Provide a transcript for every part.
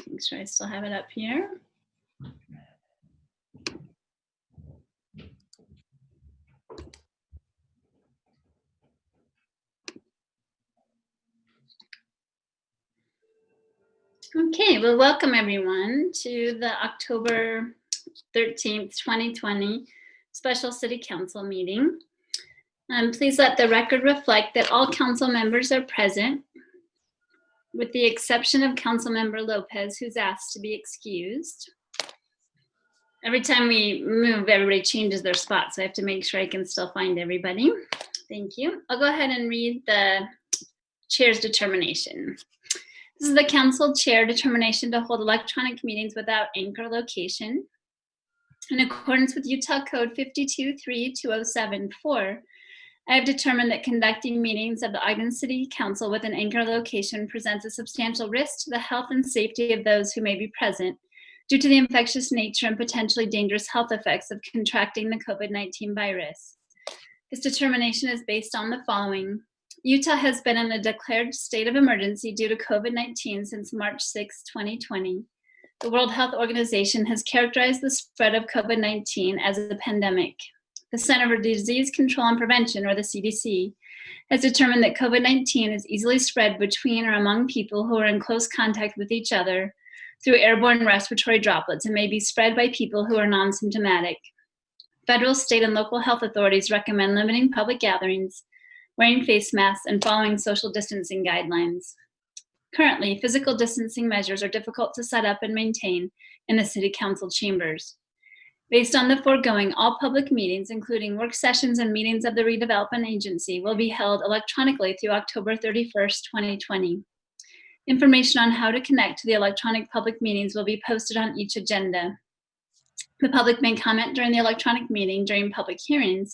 Make sure I still have it up here. Okay, well, welcome everyone to the October 13th, 2020 special City Council meeting. Please let the record reflect that all council members are present, with the exception of Councilmember Lopez, who's asked to be excused. Every time we move, everybody changes their spot, so I have to make sure I can still find everybody. Thank you. I'll go ahead and read the chair's determination. This is the council chair determination to hold electronic meetings without anchor location. In accordance with Utah Code 52.3.2074, I have determined that conducting meetings of the Ogden City Council with an anchor location presents a substantial risk to the health and safety of those who may be present due to the infectious nature and potentially dangerous health effects of contracting the COVID-19 virus. This determination is based on the following. Utah has been in a declared state of emergency due to COVID-19 since March 6, 2020. The World Health Organization has characterized the spread of COVID-19 as a pandemic. The Center for Disease Control and Prevention, or the CDC, has determined that COVID-19 is easily spread between or among people who are in close contact with each other through airborne respiratory droplets and may be spread by people who are non-symptomatic. Federal, state, and local health authorities recommend limiting public gatherings, wearing face masks, and following social distancing guidelines. Currently, physical distancing measures are difficult to set up and maintain in the City Council chambers. Based on the foregoing, all public meetings, including work sessions and meetings of the Redevelopment Agency, will be held electronically through October 31st, 2020. Information on how to connect to the electronic public meetings will be posted on each agenda. The public may comment during the electronic meeting during public hearings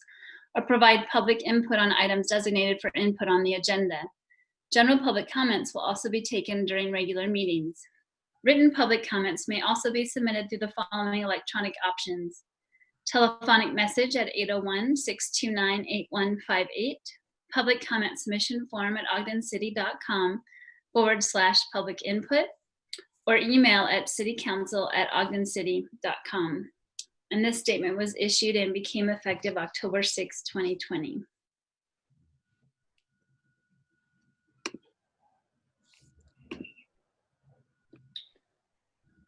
or provide public input on items designated for input on the agenda. General public comments will also be taken during regular meetings. Written public comments may also be submitted through the following electronic options. Telephonic message at 801-629-8158, public comment submission form at ogdencity.com/public input, or email at citycouncil@ogdencity.com. And this statement was issued and became effective October 6, 2020.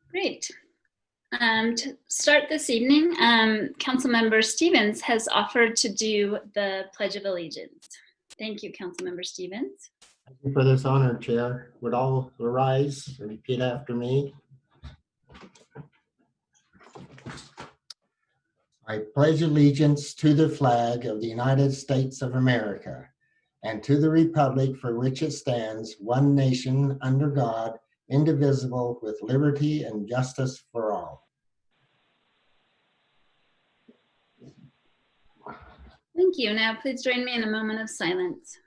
Great. To start this evening, Councilmember Stevens has offered to do the Pledge of Allegiance. Thank you, Councilmember Stevens. Thank you for this honor, Chair. Would all rise and repeat after me? I pledge allegiance to the flag of the United States of America and to the republic for which it stands, one nation, under God, indivisible, with liberty and justice for all. Thank you. Now, please join me in a moment of silence.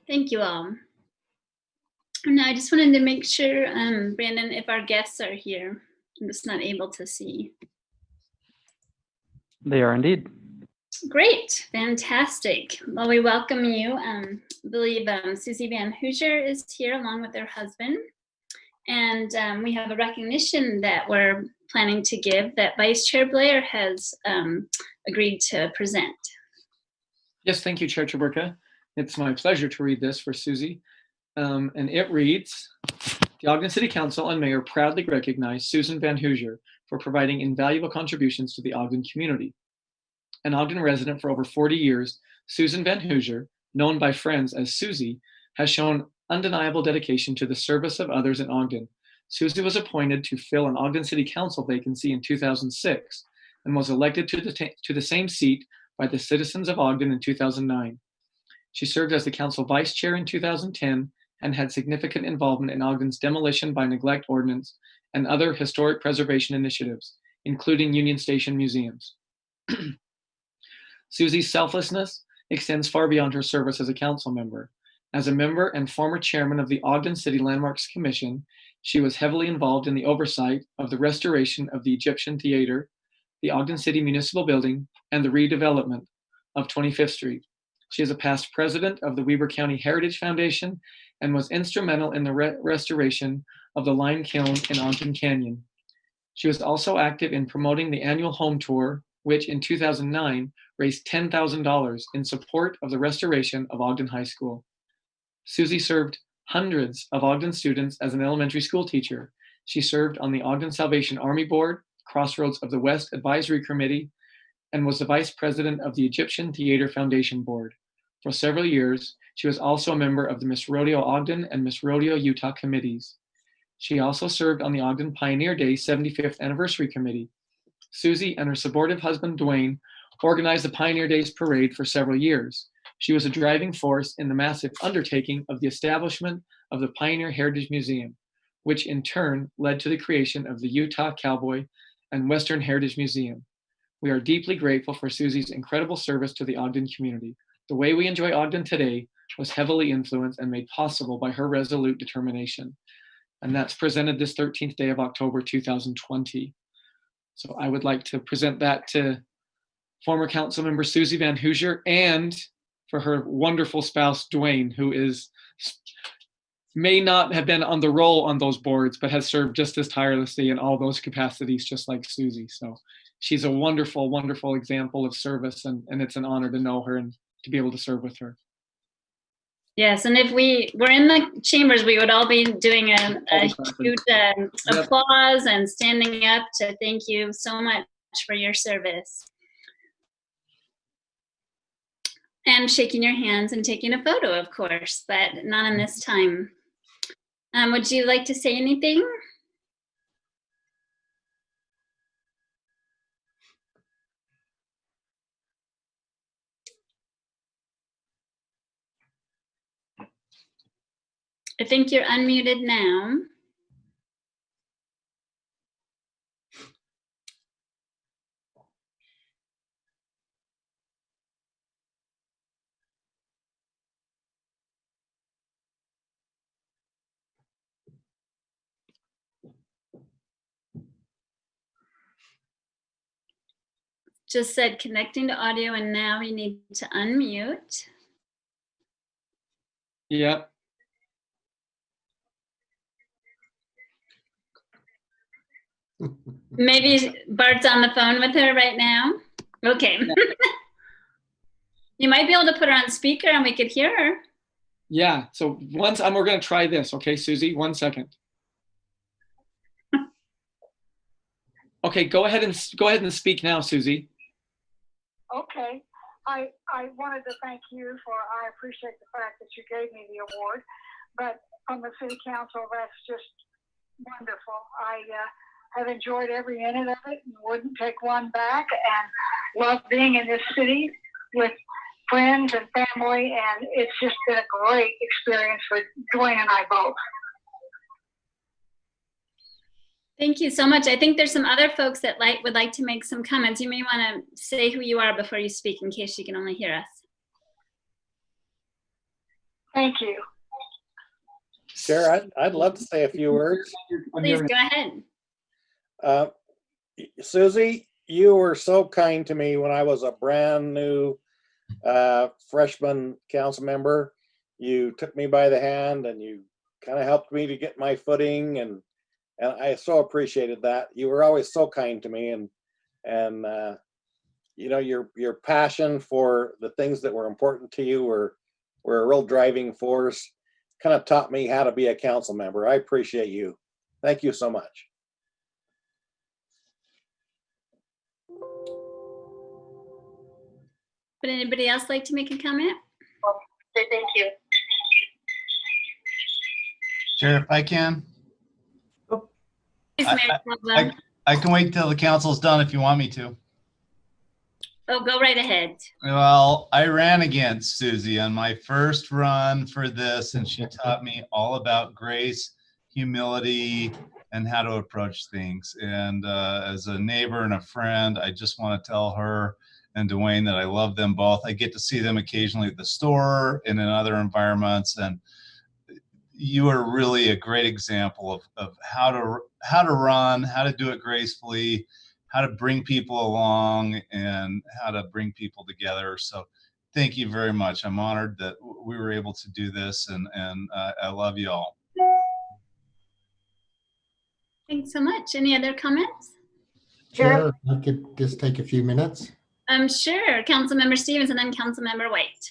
Thank you all. Now, I just wanted to make sure, Brandon, if our guests are here. I'm just not able to see. They are indeed. Great, fantastic. Well, we welcome you. I believe Susie Van Hoosier is here along with her husband. And we have a recognition that we're planning to give that Vice Chair Blair has agreed to present. Yes, thank you, Chair Chaburka. It's my pleasure to read this for Susie. And it reads, the Ogden City Council and Mayor proudly recognize Susan Van Hoosier for providing invaluable contributions to the Ogden community. An Ogden resident for over 40 years, Susan Van Hoosier, known by friends as Susie, has shown undeniable dedication to the service of others in Ogden. Susie was appointed to fill an Ogden City Council vacancy in 2006 and was elected to the same seat by the citizens of Ogden in 2009. She served as the council vice chair in 2010 and had significant involvement in Ogden's demolition by neglect ordinance and other historic preservation initiatives, including Union Station museums. Susie's selflessness extends far beyond her service as a council member. As a member and former chairman of the Ogden City Landmarks Commission, she was heavily involved in the oversight of the restoration of the Egyptian Theater, the Ogden City Municipal Building, and the redevelopment of 25th Street. She is a past president of the Weber County Heritage Foundation and was instrumental in the restoration of the lime kiln in Ogden Canyon. She was also active in promoting the annual home tour, which in 2009 raised $10,000 in support of the restoration of Ogden High School. Susie served hundreds of Ogden students as an elementary school teacher. She served on the Ogden Salvation Army Board, Crossroads of the West Advisory Committee, and was the vice president of the Egyptian Theater Foundation Board. For several years, she was also a member of the Miss Rodeo Ogden and Miss Rodeo Utah committees. She also served on the Ogden Pioneer Day 75th Anniversary Committee. Susie and her supportive husband, Dwayne, organized the Pioneer Days Parade for several years. She was a driving force in the massive undertaking of the establishment of the Pioneer Heritage Museum, which in turn led to the creation of the Utah Cowboy and Western Heritage Museum. We are deeply grateful for Susie's incredible service to the Ogden community. The way we enjoy Ogden today was heavily influenced and made possible by her resolute determination. And that's presented this 13th day of October, 2020. So I would like to present that to former council member Susie Van Hoosier and for her wonderful spouse, Dwayne, who may not have been on the roll on those boards, but has served just as tirelessly in all those capacities, just like Susie. So she's a wonderful, wonderful example of service, and it's an honor to know her and to be able to serve with her. Yes, and if we were in the chambers, we would all be doing a huge applause and standing up to thank you so much for your service. And shaking your hands and taking a photo, of course, but not in this time. Would you like to say anything? I think you're unmuted now. Just said connecting to audio, and now you need to unmute. Yep. Maybe Bart's on the phone with her right now. Okay. You might be able to put her on speaker and we could hear her. Yeah, so we're going to try this, okay, Susie? 1 second. Okay, go ahead and speak now, Susie. Okay, I wanted to thank you I appreciate the fact that you gave me the award, but from the city council, that's just wonderful. I have enjoyed every minute of it and wouldn't take one back, and love being in this city with friends and family, and it's just been a great experience for Dwayne and I both. Thank you so much. I think there's some other folks that would like to make some comments. You may want to say who you are before you speak in case you can only hear us. Thank you. Sure, I'd love to say a few words. Please go ahead. Susie, you were so kind to me when I was a brand new freshman council member. You took me by the hand and you kind of helped me to get my footing, and I so appreciated that. You were always so kind to me, and you know, your passion for the things that were important to you were a real driving force. Kind of taught me how to be a council member. I appreciate you. Thank you so much. Would anybody else like to make a comment? Thank you. Sure, if I can. Please, Mayor Caldwell. I can wait till the council's done if you want me to. Oh, go right ahead. Well, I ran against Susie on my first run for this, and she taught me all about grace, humility, and how to approach things. And as a neighbor and a friend, I just want to tell her and Dwayne that I love them both. I get to see them occasionally at the store and in other environments, and you are really a great example of how to run, how to do it gracefully, how to bring people along, and how to bring people together. So thank you very much. I'm honored that we were able to do this, and I love you all. Thanks so much. Any other comments? Chair, if I could just take a few minutes. Sure. Councilmember Stevens and then Councilmember White.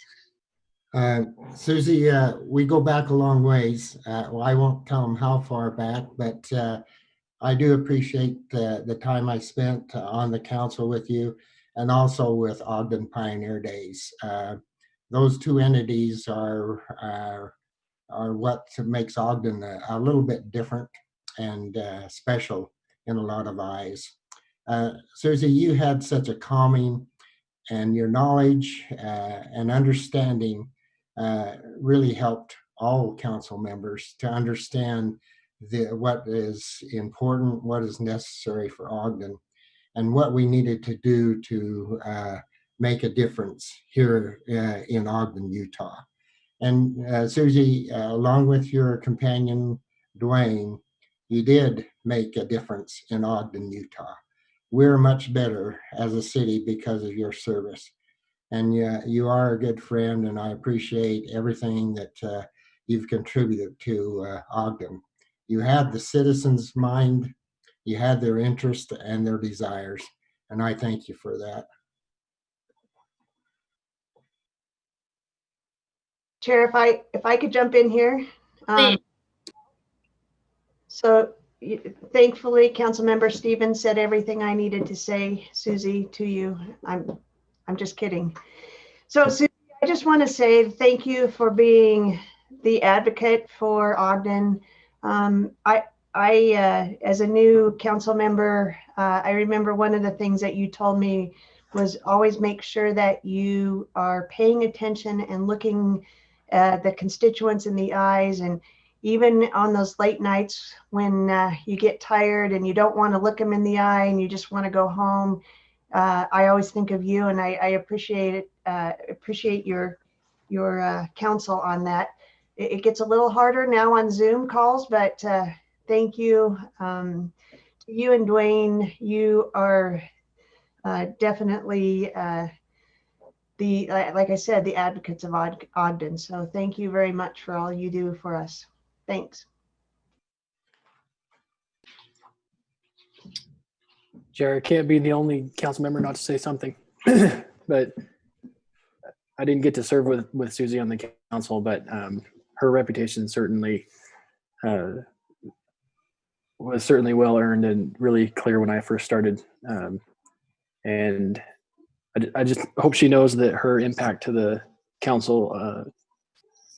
Susie, we go back a long ways. Well, I won't tell them how far back, but I do appreciate the time I spent on the council with you, and also with Ogden Pioneer Days. Those two entities are what makes Ogden a little bit different and special in a lot of eyes. Susie, you had such a calming, and your knowledge and understanding really helped all council members to understand what is important, what is necessary for Ogden, and what we needed to do to make a difference here in Ogden, Utah. And Susie, along with your companion, Dwayne, you did make a difference in Ogden, Utah. We're much better as a city because of your service. And you are a good friend, and I appreciate everything that you've contributed to Ogden. You had the citizens' mind, you had their interest and their desires, and I thank you for that. Chair, if I could jump in here. So thankfully, Councilmember Stevens said everything I needed to say, Susie, to you. I'm just kidding. So Susie, I just want to say thank you for being the advocate for Ogden. I as a new council member, I remember one of the things that you told me was always make sure that you are paying attention and looking the constituents in the eyes, and even on those late nights when you get tired and you don't want to look them in the eye and you just want to go home, I always think of you, and I appreciate it. Appreciate your counsel on that. It gets a little harder now on Zoom calls, but thank you to you and Dwayne. You are definitely like I said, the advocates of Ogden. So thank you very much for all you do for us. Thanks. Jared, can't be the only council member not to say something, but I didn't get to serve with Susie on the council, but her reputation certainly was certainly well earned and really clear when I first started. And I just hope she knows that her impact to the council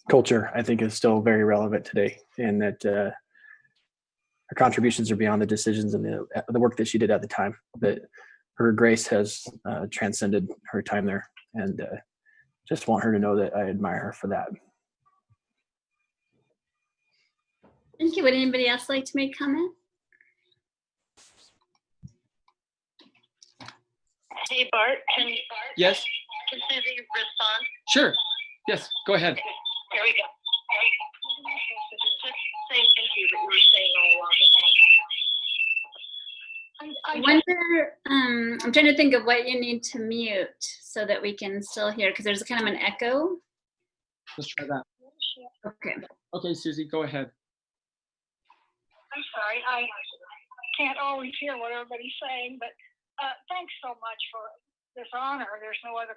culture, I think, is still very relevant today, and that her contributions are beyond the decisions and the work that she did at the time. That her grace has transcended her time there, and just want her to know that I admire her for that. Thank you. Would anybody else like to make comment? Hey, Bart. Yes. Can Susie respond? Sure. Yes, go ahead. Okay. Here we go. Just say thank you that you were saying all along. I wonder, I'm trying to think of what you need to mute so that we can still hear, because there's kind of an echo. Let's try that. Okay. Okay, Susie, go ahead. I'm sorry, I can't always hear what everybody's saying, but thanks so much for this honor. There's no other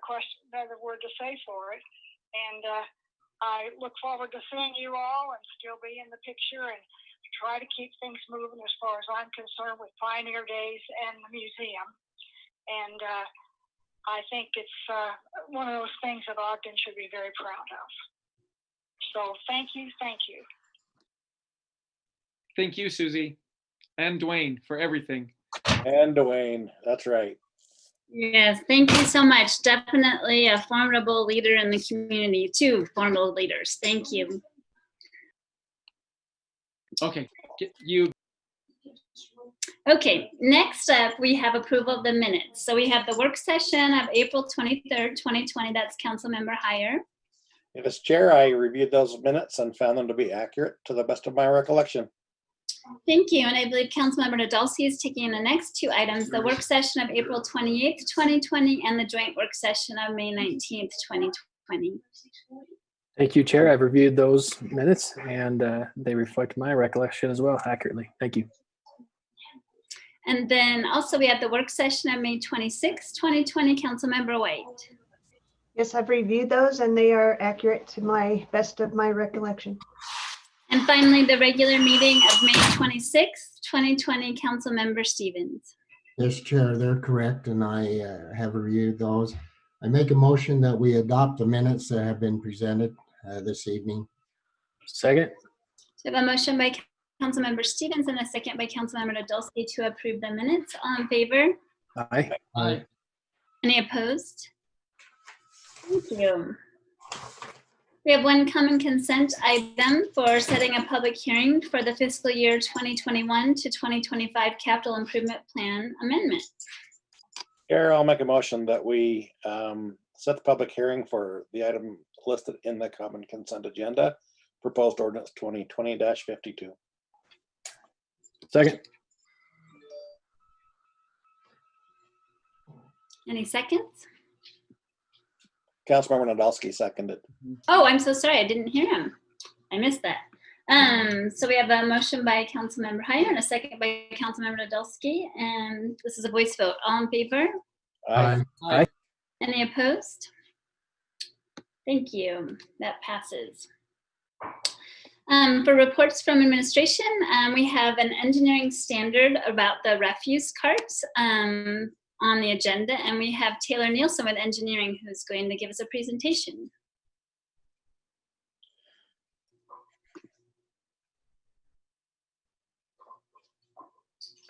word to say for it. And I look forward to seeing you all and still be in the picture and try to keep things moving as far as I'm concerned with Pioneer Days and the museum. And I think it's one of those things that Ogden should be very proud of. So thank you, thank you. Thank you, Susie, and Dwayne, for everything. And Dwayne, that's right. Yes, thank you so much. Definitely a formidable leader in the community. Two formidable leaders. Thank you. Okay, you. Okay, next up, we have approval of the minutes. So we have the work session of April 23rd, 2020. That's Councilmember Heyer. As chair, I reviewed those minutes and found them to be accurate to the best of my recollection. Thank you. And I believe Councilmember Nadolski is taking the next two items, the work session of April 28th, 2020, and the joint work session of May 19th, 2020. Thank you, Chair. I've reviewed those minutes and they reflect my recollection as well accurately. Thank you. And then also we have the work session of May 26th, 2020, Councilmember White. Yes, I've reviewed those and they are accurate to my best of my recollection. And finally, the regular meeting of May 26th, 2020, Councilmember Stevens. Yes, Chair, they're correct, and I have reviewed those. I make a motion that we adopt the minutes that have been presented this evening. Second. So we have a motion by Councilmember Stevens and a second by Councilmember Nadolski to approve the minutes. All in favor? Aye. Aye. Any opposed? Thank you. We have one common consent item for setting a public hearing for the fiscal year 2021 to 2025 capital improvement plan amendment. Chair, I'll make a motion that we set the public hearing for the item listed in the common consent agenda, proposed ordinance 2020-52. Second. Any seconds? Councilmember Nadolski seconded. Oh, I'm so sorry. I didn't hear him. I missed that. So we have a motion by Councilmember Heyer and a second by Councilmember Nadolski, and this is a voice vote. All in favor? Aye. Aye. Any opposed? Thank you. That passes. For reports from administration, we have an engineering standard about the refuse carts on the agenda, and we have Taylor Nielsen with engineering who's going to give us a presentation.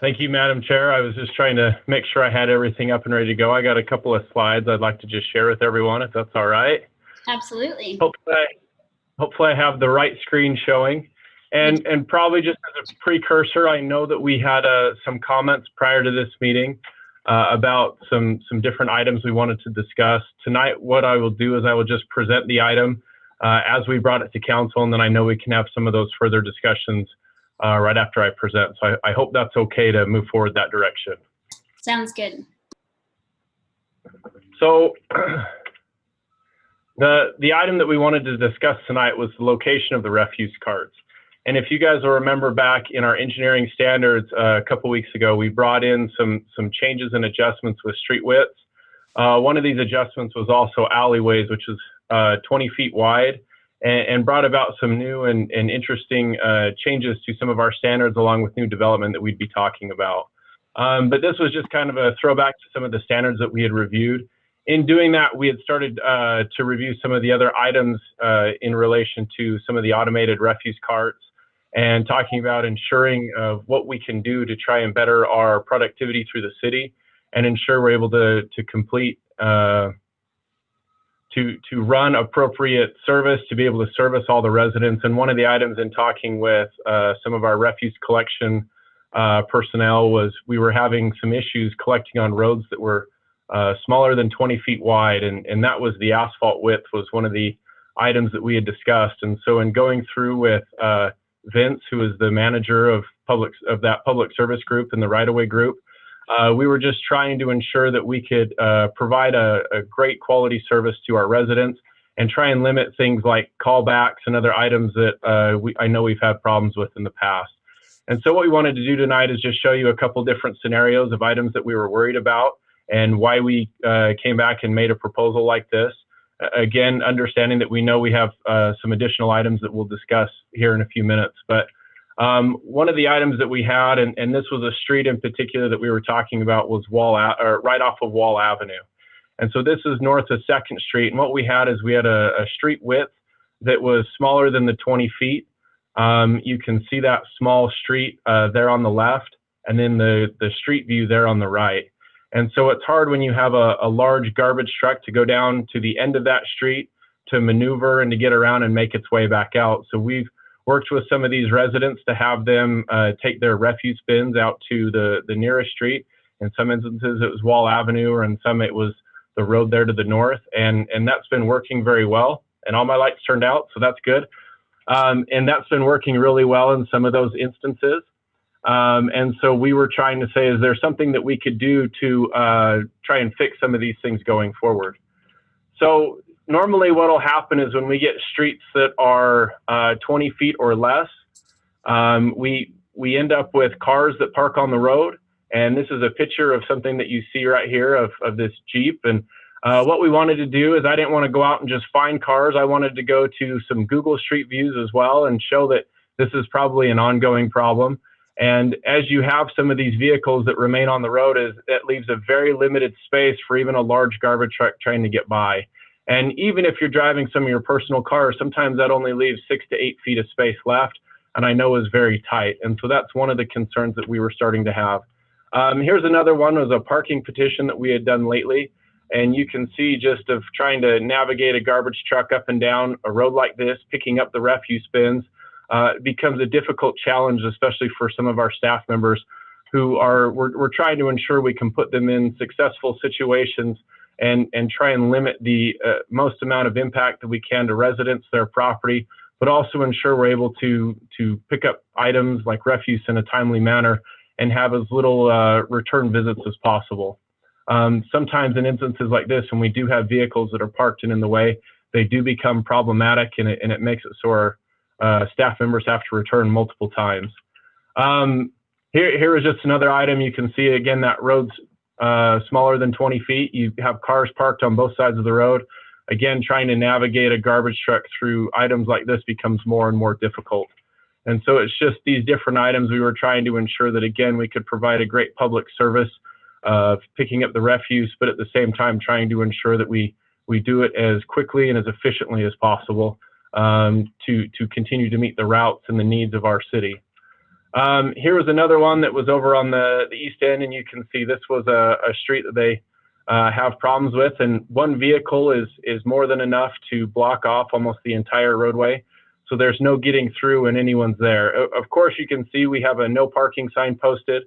Thank you, Madam Chair. I was just trying to make sure I had everything up and ready to go. I got a couple of slides I'd like to just share with everyone, if that's all right. Absolutely. Hopefully I have the right screen showing. And probably just as a precursor, I know that we had some comments prior to this meeting about some different items we wanted to discuss. Tonight, what I will do is I will just present the item as we brought it to council, and then I know we can have some of those further discussions right after I present. So I hope that's okay to move forward that direction. Sounds good. So the item that we wanted to discuss tonight was the location of the refuse carts. And if you guys will remember back in our engineering standards a couple weeks ago, we brought in some changes and adjustments with street widths. One of these adjustments was also alleyways, which is 20 feet wide, and brought about some new and interesting changes to some of our standards along with new development that we'd be talking about. But this was just kind of a throwback to some of the standards that we had reviewed. In doing that, we had started to review some of the other items in relation to some of the automated refuse carts and talking about ensuring what we can do to try and better our productivity through the city and ensure we're able to complete, to run appropriate service, to be able to service all the residents. And one of the items in talking with some of our refuse collection personnel was we were having some issues collecting on roads that were smaller than 20 feet wide, and that was the asphalt width was one of the items that we had discussed. And so in going through with Vince, who is the manager of that public service group and the right-of-way group, we were just trying to ensure that we could provide a great quality service to our residents and try and limit things like callbacks and other items that I know we've had problems with in the past. And so what we wanted to do tonight is just show you a couple different scenarios of items that we were worried about and why we came back and made a proposal like this. Again, understanding that we know we have some additional items that we'll discuss here in a few minutes. But one of the items that we had, and this was a street in particular that we were talking about, was right off of Wall Avenue. And so this is north of 2nd Street. And what we had is we had a street width that was smaller than the 20 feet. You can see that small street there on the left, and then the street view there on the right. And so it's hard when you have a large garbage truck to go down to the end of that street to maneuver and to get around and make its way back out. So we've worked with some of these residents to have them take their refuse bins out to the nearest street. In some instances, it was Wall Avenue, or in some it was the road there to the north. And that's been working very well. And all my lights turned out, so that's good. And that's been working really well in some of those instances. And so we were trying to say, is there something that we could do to try and fix some of these things going forward? So normally what will happen is when we get streets that are 20 feet or less, we end up with cars that park on the road. And this is a picture of something that you see right here of this Jeep. And what we wanted to do is I didn't want to go out and just find cars. I wanted to go to some Google Street Views as well and show that this is probably an ongoing problem. And as you have some of these vehicles that remain on the road, it leaves a very limited space for even a large garbage truck trying to get by. And even if you're driving some of your personal cars, sometimes that only leaves 6 to 8 feet of space left, and I know is very tight. And so that's one of the concerns that we were starting to have. Here's another one, was a parking petition that we had done lately. And you can see just of trying to navigate a garbage truck up and down a road like this, picking up the refuse bins, becomes a difficult challenge, especially for some of our staff members who we're trying to ensure we can put them in successful situations and try and limit the most amount of impact that we can to residents, their property, but also ensure we're able to pick up items like refuse in a timely manner and have as little return visits as possible. Sometimes in instances like this, when we do have vehicles that are parked in the way, they do become problematic, and it makes it so our staff members have to return multiple times. Here is just another item. You can see, again, that road's smaller than 20 feet. You have cars parked on both sides of the road. Again, trying to navigate a garbage truck through items like this becomes more and more difficult. And so it's just these different items we were trying to ensure that, again, we could provide a great public service of picking up the refuse, but at the same time trying to ensure that we do it as quickly and as efficiently as possible to continue to meet the routes and the needs of our city. Here was another one that was over on the east end, and you can see this was a street that they have problems with, and one vehicle is more than enough to block off almost the entire roadway. So there's no getting through when anyone's there. Of course, you can see we have a no parking sign posted,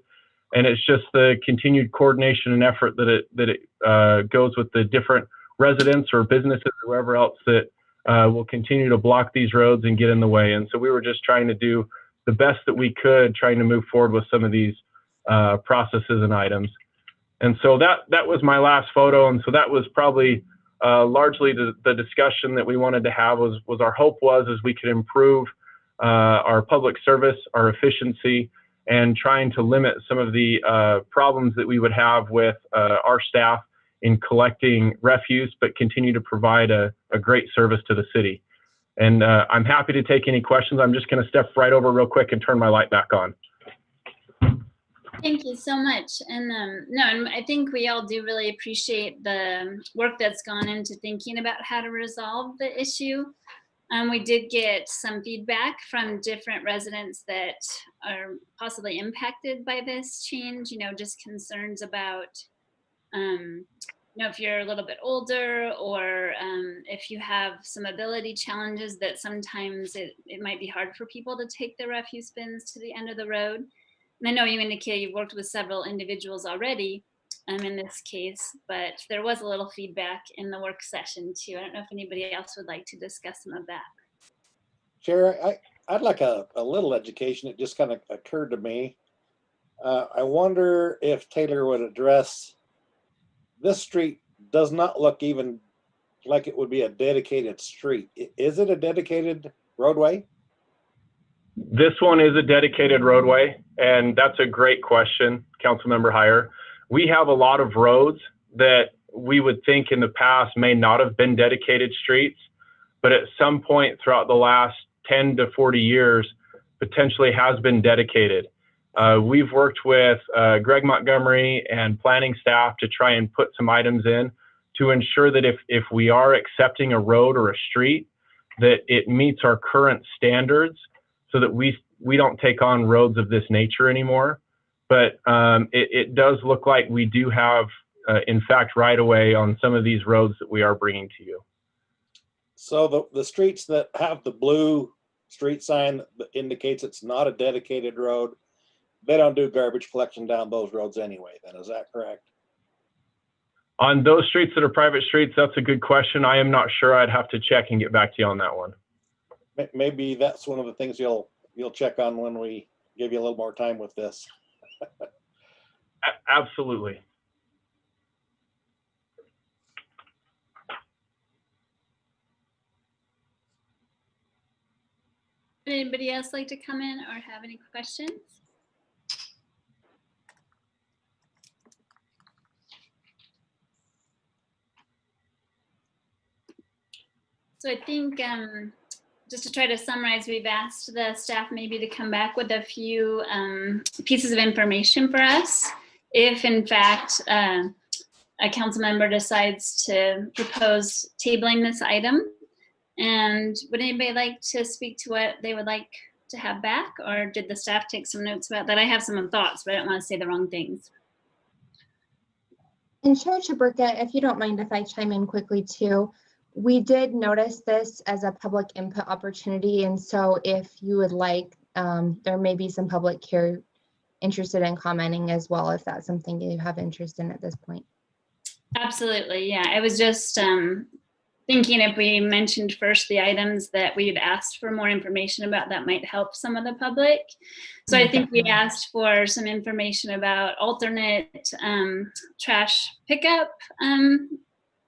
and it's just the continued coordination and effort that it goes with the different residents or businesses or whoever else that will continue to block these roads and get in the way. And so we were just trying to do the best that we could, trying to move forward with some of these processes and items. And so that was my last photo. And so that was probably largely the discussion that we wanted to have was our hope was we could improve our public service, our efficiency, and trying to limit some of the problems that we would have with our staff in collecting refuse, but continue to provide a great service to the city. And I'm happy to take any questions. I'm just going to step right over real quick and turn my light back on. Thank you so much. And and I think we all do really appreciate the work that's gone into thinking about how to resolve the issue. We did get some feedback from different residents that are possibly impacted by this change, just concerns about, if you're a little bit older or if you have some ability challenges that sometimes it might be hard for people to take their refuse bins to the end of the road. And I know you indicated you've worked with several individuals already in this case, but there was a little feedback in the work session too. I don't know if anybody else would like to discuss some of that. Chair, I'd like a little education. It just kind of occurred to me. I wonder if Taylor would address, this street does not look even like it would be a dedicated street. Is it a dedicated roadway? This one is a dedicated roadway, and that's a great question, Councilmember Heyer. We have a lot of roads that we would think in the past may not have been dedicated streets, but at some point throughout the last 10 to 40 years, potentially has been dedicated. We've worked with Greg Montgomery and planning staff to try and put some items in to ensure that if we are accepting a road or a street, that it meets our current standards so that we don't take on roads of this nature anymore. But it does look like we do have, in fact, right of way on some of these roads that we are bringing to you. So the streets that have the blue street sign that indicates it's not a dedicated road, they don't do garbage collection down those roads anyway, then, is that correct? On those streets that are private streets, that's a good question. I am not sure. I'd have to check and get back to you on that one. Maybe that's one of the things you'll check on when we give you a little more time with this. Absolutely. Would anybody else like to come in or have any questions? So I think just to try to summarize, we've asked the staff maybe to come back with a few pieces of information for us. If in fact a council member decides to propose tabling this item, and would anybody like to speak to what they would like to have back, or did the staff take some notes about that? I have some thoughts, but I don't want to say the wrong things. And Chair Chaburka, if you don't mind if I chime in quickly too, we did notice this as a public input opportunity. And so if you would like, there may be some public here interested in commenting as well, if that's something you have interest in at this point. Absolutely, yeah. I was just thinking if we mentioned first the items that we had asked for more information about, that might help some of the public. So I think we asked for some information about alternate trash pickup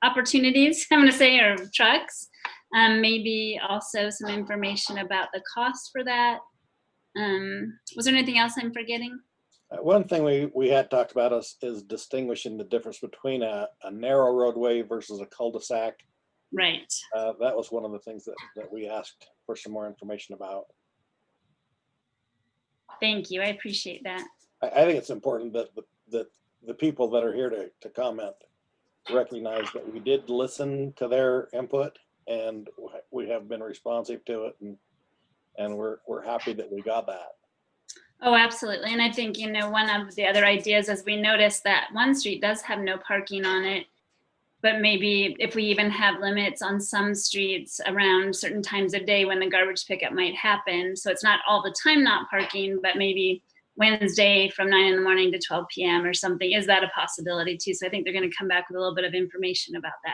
opportunities, I'm going to say, or trucks. Maybe also some information about the cost for that. Was there anything else I'm forgetting? One thing we had talked about is distinguishing the difference between a narrow roadway versus a cul-de-sac. Right. That was one of the things that we asked for some more information about. Thank you. I appreciate that. I think it's important that the people that are here to comment recognize that we did listen to their input, and we have been responsive to it, and we're happy that we got that. Oh, absolutely. And I think, you know, one of the other ideas is we noticed that one street does have no parking on it, but maybe if we even have limits on some streets around certain times of day when the garbage pickup might happen. So it's not all the time not parking, but maybe Wednesday from 9 in the morning to 12 p.m. or something. Is that a possibility too? So I think they're going to come back with a little bit of information about that.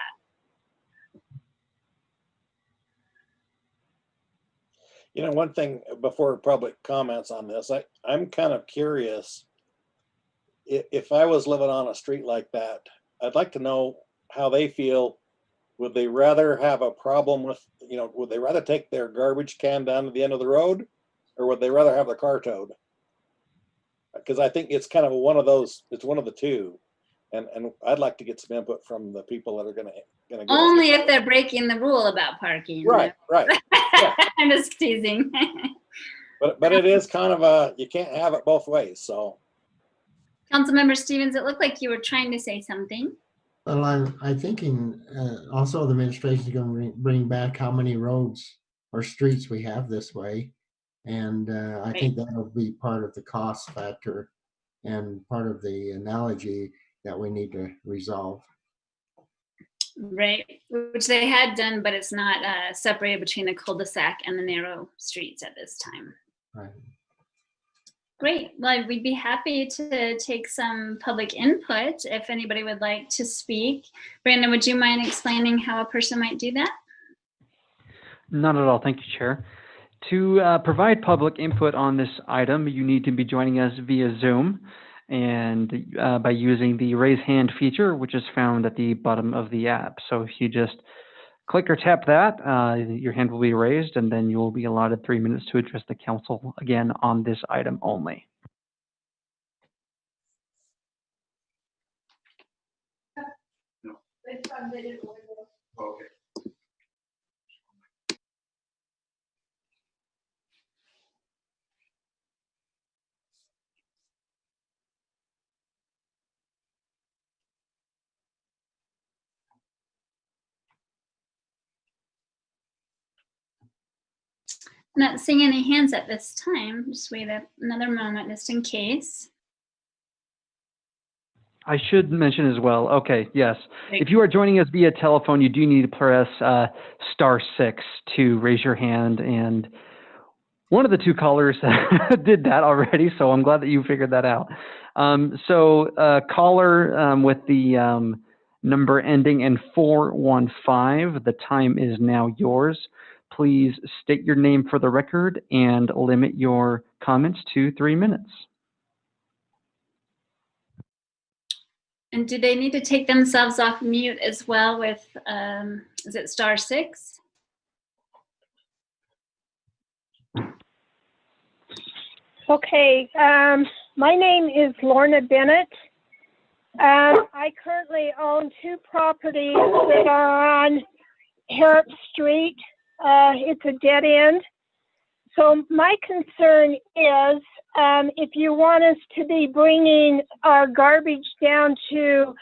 You know, one thing before public comments on this, I'm kind of curious. If I was living on a street like that, I'd like to know how they feel. Would they rather have a problem with, you know, would they rather take their garbage can down to the end of the road, or would they rather have their car towed? Because I think it's kind of one of those, it's one of the two. And I'd like to get some input from the people that are gonna only if they're breaking the rule about parking. Right, right. Yeah. I'm just teasing. but it is kind of you can't have it both ways. So, Councilmember Stevens, it looked like you were trying to say something. Well, I'm thinking also the administration is going to bring back how many roads or streets we have this way. And I think that'll be part of the cost factor and part of the analogy that we need to resolve. Right, which they had done, but it's not separated between the cul-de-sac and the narrow streets at this time. Right. Great. Well, we'd be happy to take some public input if anybody would like to speak. Brandon, would you mind explaining how a person might do that? Not at all. Thank you, Chair. To provide public input on this item, you need to be joining us via Zoom, and by using the raise hand feature, which is found at the bottom of the app. So if you just click or tap that, your hand will be raised, and then you will be allotted 3 minutes to address the council again on this item only. Okay. Not seeing any hands at this time. Just wait another moment just in case. I should mention as well. Okay, yes. If you are joining us via telephone, you do need to press *6 to raise your hand. And one of the two callers did that already, so I'm glad that you figured that out. Caller with the number ending in 415, the time is now yours. Please state your name for the record and limit your comments to 3 minutes. And do they need to take themselves off mute as well with, is it *6? Okay, my name is Lorna Bennett. I currently own 2 properties that are on Harrop Street. It's a dead end. So my concern is if you want us to be bringing our garbage down to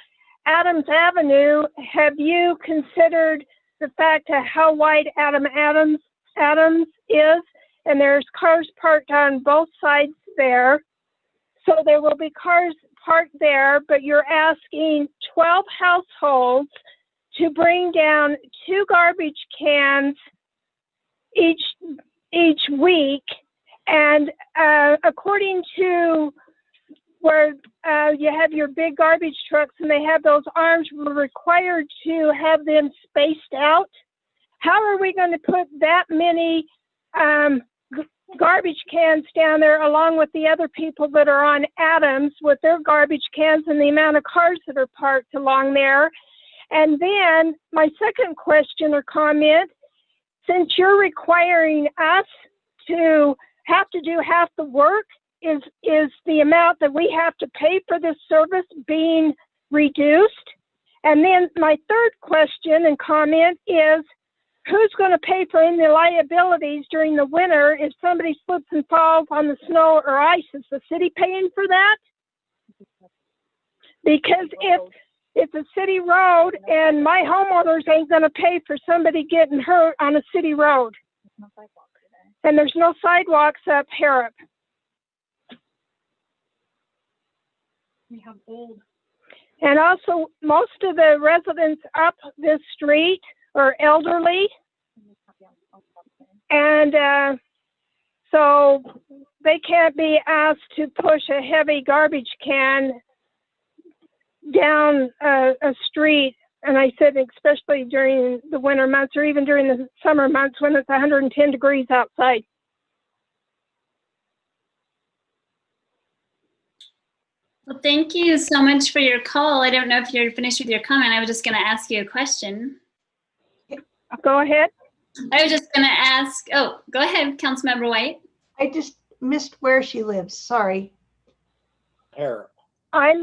Adams Avenue, have you considered the fact of how wide Adams is? And there's cars parked on both sides there. So there will be cars parked there, but you're asking 12 households to bring down 2 garbage cans each week. And according to where you have your big garbage trucks and they have those arms, we're required to have them spaced out. How are we going to put that many garbage cans down there along with the other people that are on Adams with their garbage cans and the amount of cars that are parked along there? And then my second question or comment, since you're requiring us to have to do half the work, is the amount that we have to pay for this service being reduced? And then my third question and comment is, who's going to pay for any liabilities during the winter if somebody slips and falls on the snow or ice? Is the city paying for that? Because if it's a city road and my homeowners ain't going to pay for somebody getting hurt on a city road. And there's no sidewalks up Harrop. We have old. And also, most of the residents up this street are elderly. And so they can't be asked to push a heavy garbage can down a street. And I said, especially during the winter months or even during the summer months when it's 110 degrees outside. Well, thank you so much for your call. I don't know if you're finished with your comment. I was just going to ask you a question. Go ahead. I was just going to ask, oh, go ahead, Councilmember White. I just missed where she lives. Sorry. Harrop. I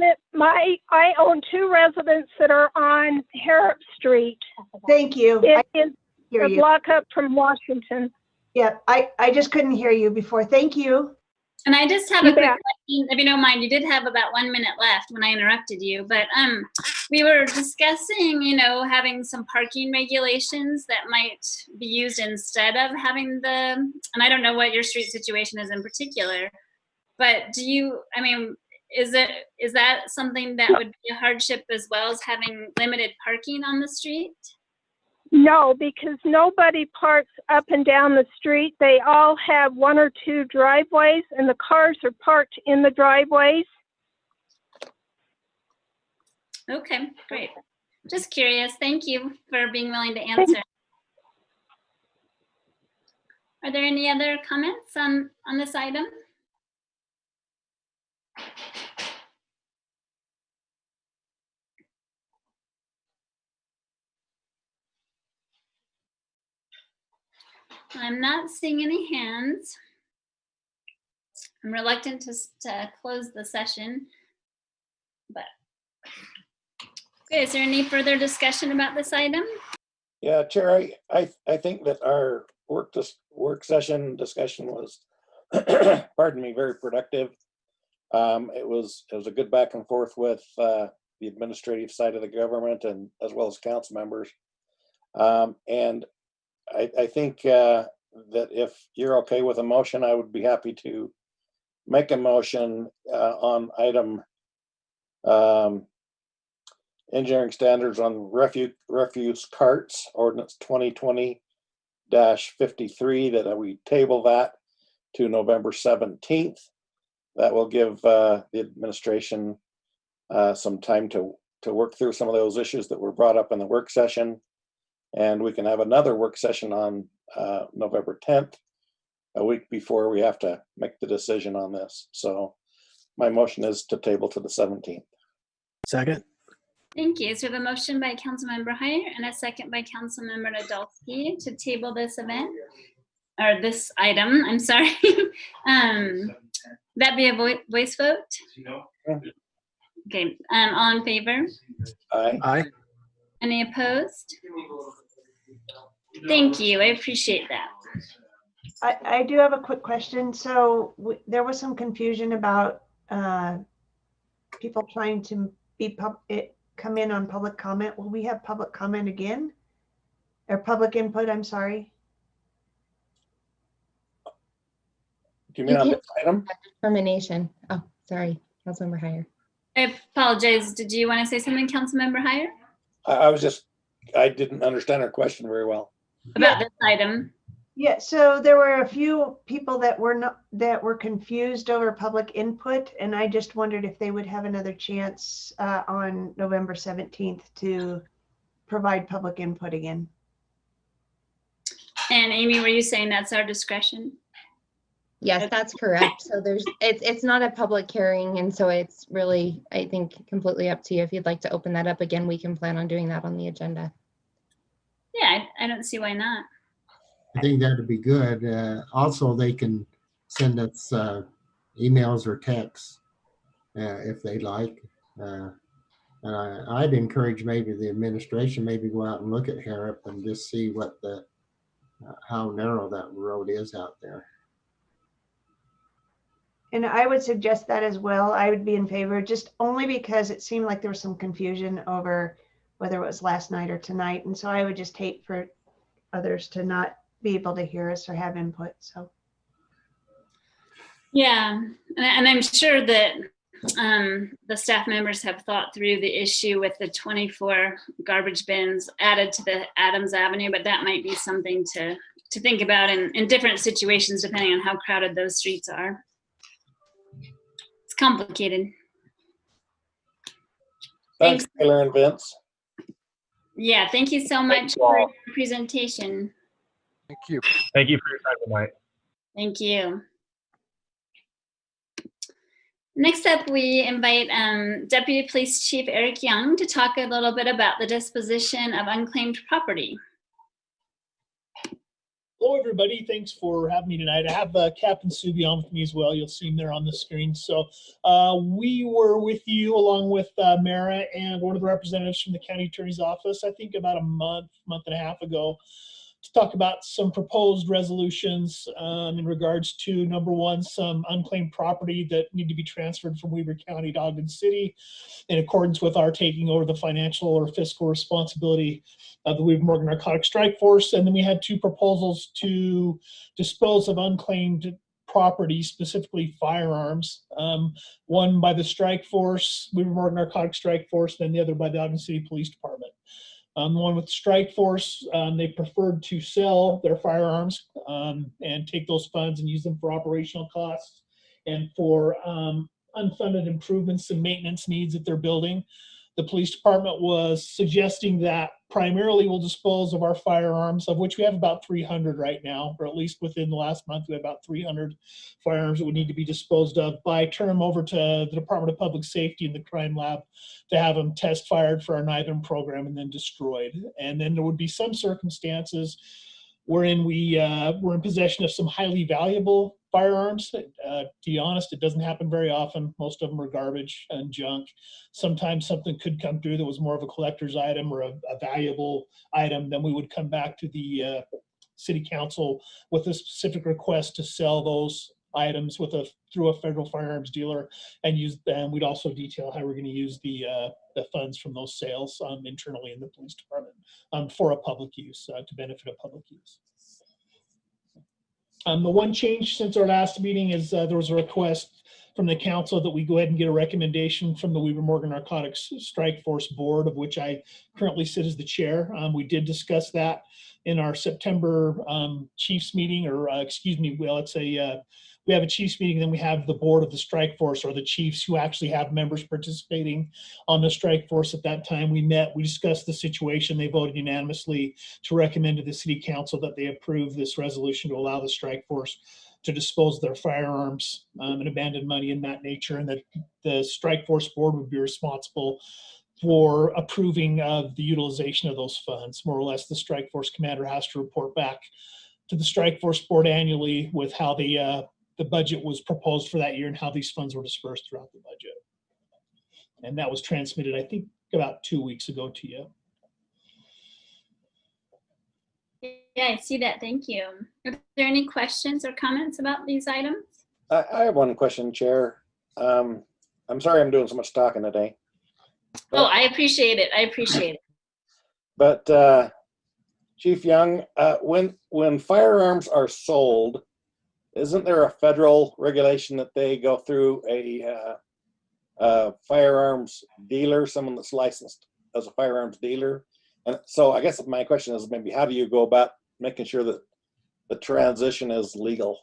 own 2 residents that are on Harrop Street. Thank you. It is a block up from Washington. Yeah, I just couldn't hear you before. Thank you. And I just have a quick question, if you don't mind. You did have about 1 minute left when I interrupted you, but we were discussing, having some parking regulations that might be used instead of having and I don't know what your street situation is in particular, but is that something that would be a hardship as well as having limited parking on the street? No, because nobody parks up and down the street. They all have 1 or 2 driveways, and the cars are parked in the driveways. Okay, great. Just curious. Thank you for being willing to answer. Are there any other comments on this item? I'm not seeing any hands. I'm reluctant to close the session, but okay, is there any further discussion about this item? Yeah, Chair, I think that our work session discussion was, pardon me, very productive. It was a good back and forth with the administrative side of the government and as well as council members. And I think that if you're okay with a motion, I would be happy to make a motion on item engineering standards on refuse carts, ordinance 2020-53, that we table that to November 17th. That will give the administration some time to work through some of those issues that were brought up in the work session. And we can have another work session on November 10th, a week before we have to make the decision on this. So my motion is to table to the 17th. Second. Thank you. So we have a motion by Councilmember Heyer and a second by Councilmember Nadolski to table this event, or this item, I'm sorry. That be a voice vote? Okay, all in favor? Aye. Aye. Any opposed? Thank you, I appreciate that. I do have a quick question. So there was some confusion about people trying to come in on public comment. Will we have public comment again? Or public input, I'm sorry. Do you mean on this item? Determination. Oh, sorry, Councilmember Heyer. I apologize. Did you want to say something, Councilmember Heyer? I didn't understand her question very well. About this item? Yeah, so there were a few people that were confused over public input, and I just wondered if they would have another chance on November 17th to provide public input again. And Amy, were you saying that's our discretion? Yes, that's correct. So it's not a public hearing, and so it's really, I think, completely up to you. If you'd like to open that up again, we can plan on doing that on the agenda. Yeah, I don't see why not. I think that would be good. Also, they can send us emails or texts if they like. And I'd encourage maybe the administration maybe go out and look at Harrop and just see what how narrow that road is out there. And I would suggest that as well. I would be in favor, just only because it seemed like there was some confusion over whether it was last night or tonight. And so I would just hate for others to not be able to hear us or have input. So yeah, and I'm sure that the staff members have thought through the issue with the 24 garbage bins added to the Adams Avenue, but that might be something to think about in different situations depending on how crowded those streets are. It's complicated. Thanks, Taylor and Vince. Yeah, thank you so much for your presentation. Thank you. Thank you for your time tonight. Thank you. Next up, we invite Deputy Police Chief Eric Young to talk a little bit about the disposition of unclaimed property. Hello, everybody. Thanks for having me tonight. I have Captain Subi on with me as well. You'll see him there on the screen. So we were with you along with Mara and one of the representatives from the County Attorney's Office, I think about a month and a half ago, to talk about some proposed resolutions in regards to, number one, some unclaimed property that need to be transferred from Weber County to Ogden City in accordance with our taking over the financial or fiscal responsibility of the Weber Morgan Narcotics Strike Force. And then we had two proposals to dispose of unclaimed property, specifically firearms, one by the Strike Force, Weber Morgan Narcotics Strike Force, then the other by the Ogden City Police Department. The one with the Strike Force, they preferred to sell their firearms and take those funds and use them for operational costs and for unfunded improvements and maintenance needs that they're building. The police department was suggesting that primarily we'll dispose of our firearms, of which we have about 300 right now, or at least within the last month, we have about 300 firearms that would need to be disposed of, by turn them over to the Department of Public Safety and the Crime Lab to have them test fired for our NIBIN program and then destroyed. And then there would be some circumstances wherein we were in possession of some highly valuable firearms. To be honest, it doesn't happen very often. Most of them are garbage and junk. Sometimes something could come through that was more of a collector's item or a valuable item. Then we would come back to the city council with a specific request to sell those items through a federal firearms dealer, and we'd also detail how we're going to use the funds from those sales internally in the police department for a public use, to benefit of public use. The one change since our last meeting is there was a request from the council that we go ahead and get a recommendation from the Weaver Morgan Narcotics Strike Force Board, of which I currently sit as the chair. We did discuss that in our September Chiefs meeting, or excuse me, well, it's a we have a Chiefs meeting, then we have the board of the strike force, or the chiefs who actually have members participating on the strike force. At that time we met, we discussed the situation. They voted unanimously to recommend to the city council that they approve this resolution to allow the strike force to dispose of their firearms and abandoned money in that nature, and that the strike force board would be responsible for approving of the utilization of those funds. More or less, the strike force commander has to report back to the strike force board annually with how the budget was proposed for that year and how these funds were dispersed throughout the budget. And that was transmitted, I think, about 2 weeks ago to you. Yeah, I see that. Thank you. Are there any questions or comments about these items? I have one question, Chair. I'm sorry I'm doing so much talking today. Oh, I appreciate it. I appreciate it. But Chief Young, when firearms are sold, isn't there a federal regulation that they go through a firearms dealer, someone that's licensed as a firearms dealer? And so I guess my question is maybe how do you go about making sure that the transition is legal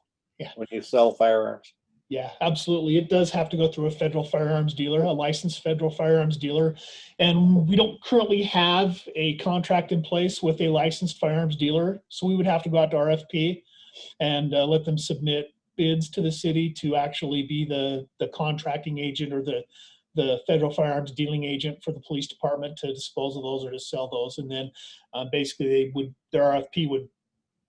when you sell firearms? Yeah, absolutely. It does have to go through a federal firearms dealer, a licensed federal firearms dealer. And we don't currently have a contract in place with a licensed firearms dealer. So we would have to go out to RFP and let them submit bids to the city to actually be the contracting agent or the federal firearms dealing agent for the police department to dispose of those or to sell those. And then basically their RFP would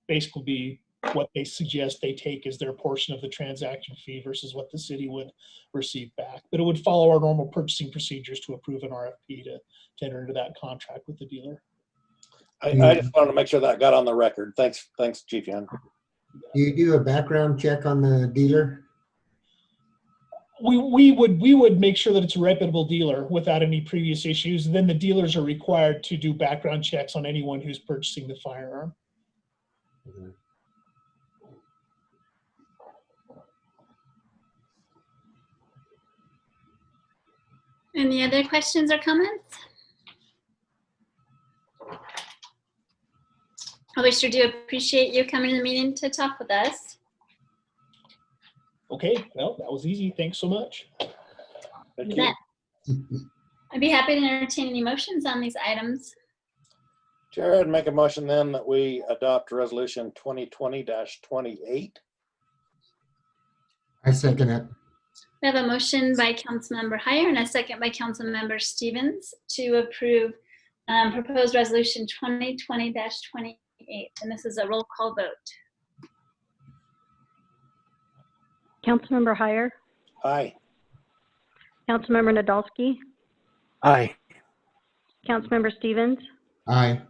basically be what they suggest they take as their portion of the transaction fee versus what the city would receive back. But it would follow our normal purchasing procedures to approve an RFP to enter into that contract with the dealer. I just wanted to make sure that got on the record. Thanks, Chief Young. Do you do a background check on the dealer? We would make sure that it's a reputable dealer without any previous issues. Then the dealers are required to do background checks on anyone who's purchasing the firearm. Mm-hmm. Any other questions or comments? We sure do appreciate you coming to the meeting to talk with us. Okay, well, that was easy. Thanks so much. Thank you. I'd be happy to entertain any motions on these items. Chair, I'd make a motion then that we adopt resolution 2020-28. I second it. We have a motion by Councilmember Heyer and a second by Councilmember Stevens to approve proposed resolution 2020-28. And this is a roll call vote. Councilmember Heyer. Aye. Councilmember Nadolski. Aye. Councilmember Stevens. Aye.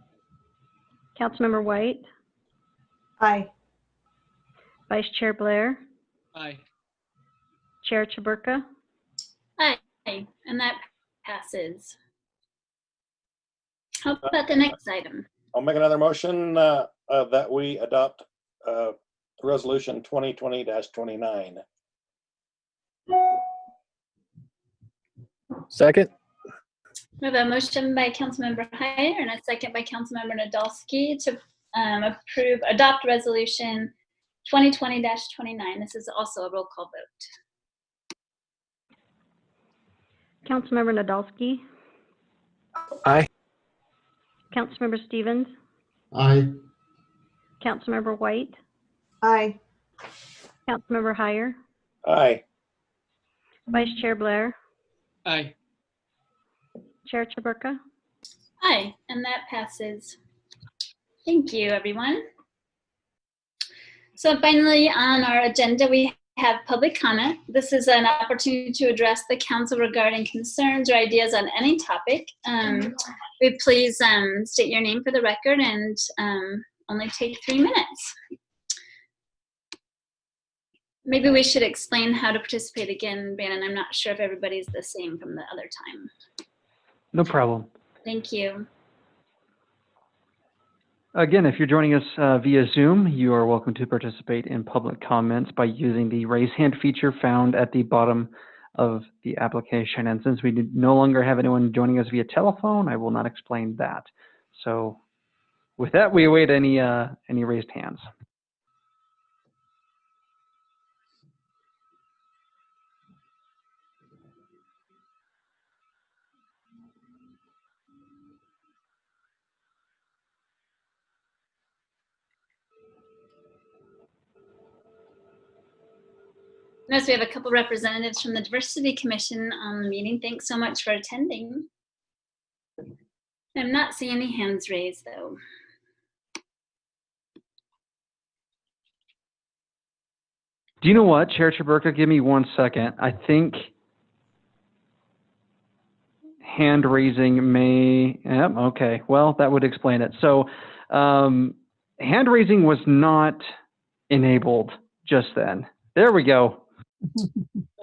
Councilmember White. Aye. Vice Chair Blair. Aye. Chair Chaburka. Aye, and that passes. How about the next item? I'll make another motion that we adopt resolution 2020-29. Second. We have a motion by Councilmember Heyer and a second by Councilmember Nadolski to adopt resolution 2020-29. This is also a roll call vote. Councilmember Nadolski. Aye. Councilmember Stevens. Aye. Councilmember White. Aye. Councilmember Heyer. Aye. Vice Chair Blair. Aye. Chair Chaburka. Aye, and that passes. Thank you, everyone. So finally on our agenda, we have public comment. This is an opportunity to address the council regarding concerns or ideas on any topic. Please state your name for the record and only take 3 minutes. Maybe we should explain how to participate again, Bannon. I'm not sure if everybody's the same from the other time. No problem. Thank you. Again, if you're joining us via Zoom, you are welcome to participate in public comments by using the raise hand feature found at the bottom of the application. And since we no longer have anyone joining us via telephone, I will not explain that. So with that, we await any raised hands. Notice we have a couple representatives from the Diversity Commission on the meeting. Thanks so much for attending. I'm not seeing any hands raised though. Do you know what, Chair Chaburka, give me 1 second. I think hand raising may, yep, okay, well, that would explain it. So hand raising was not enabled just then. There we go.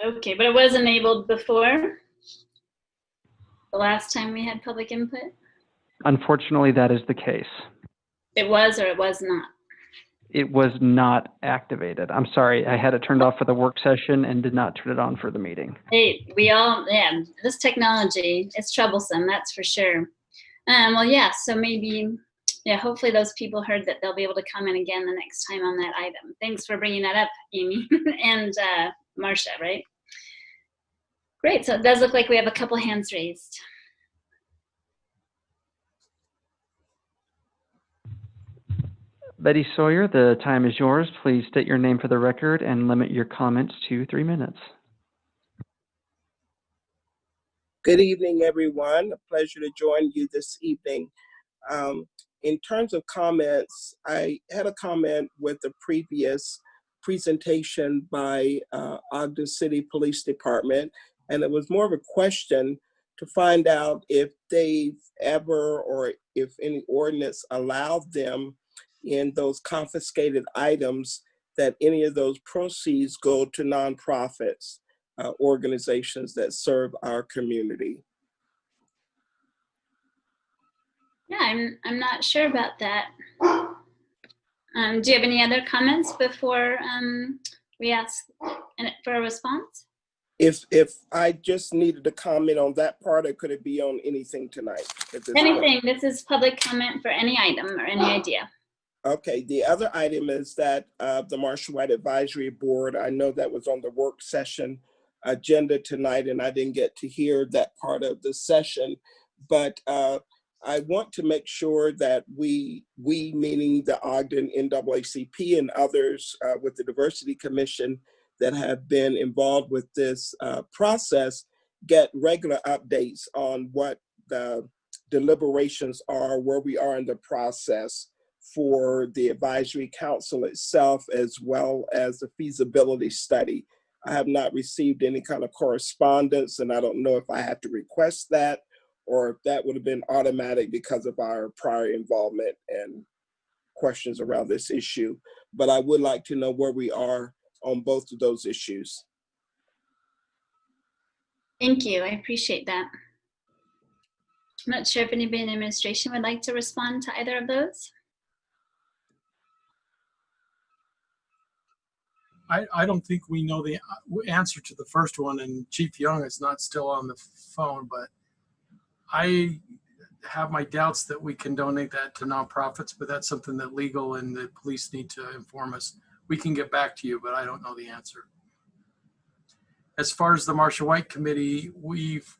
Okay, but it was enabled before the last time we had public input? Unfortunately, that is the case. It was or it was not? It was not activated. I'm sorry, I had it turned off for the work session and did not turn it on for the meeting. Hey, yeah, this technology is troublesome, that's for sure. Well, yeah, so maybe, yeah, hopefully those people heard that they'll be able to comment again the next time on that item. Thanks for bringing that up, Amy and Marcia, right? Great, so it does look like we have a couple hands raised. Betty Sawyer, the time is yours. Please state your name for the record and limit your comments to 3 minutes. Good evening, everyone. A pleasure to join you this evening. In terms of comments, I had a comment with the previous presentation by Ogden City Police Department, and it was more of a question to find out if they've ever or if any ordinance allowed them in those confiscated items that any of those proceeds go to nonprofits, organizations that serve our community. Yeah, I'm not sure about that. Do you have any other comments before we ask for a response? If I just needed to comment on that part, or could it be on anything tonight? Anything. This is public comment for any item or any idea. Okay, the other item is that the Marcia White Advisory Board, I know that was on the work session agenda tonight, and I didn't get to hear that part of the session, but I want to make sure that we meaning the Ogden NAACP and others with the Diversity Commission that have been involved with this process, get regular updates on what the deliberations are, where we are in the process for the advisory council itself, as well as the feasibility study. I have not received any kind of correspondence, and I don't know if I have to request that or if that would have been automatic because of our prior involvement and questions around this issue. But I would like to know where we are on both of those issues. Thank you, I appreciate that. I'm not sure if anybody in administration would like to respond to either of those. I don't think we know the answer to the first one, and Chief Young is not still on the phone, but I have my doubts that we can donate that to nonprofits, but that's something that legal and the police need to inform us. We can get back to you, but I don't know the answer. As far as the Marcia White Committee, we've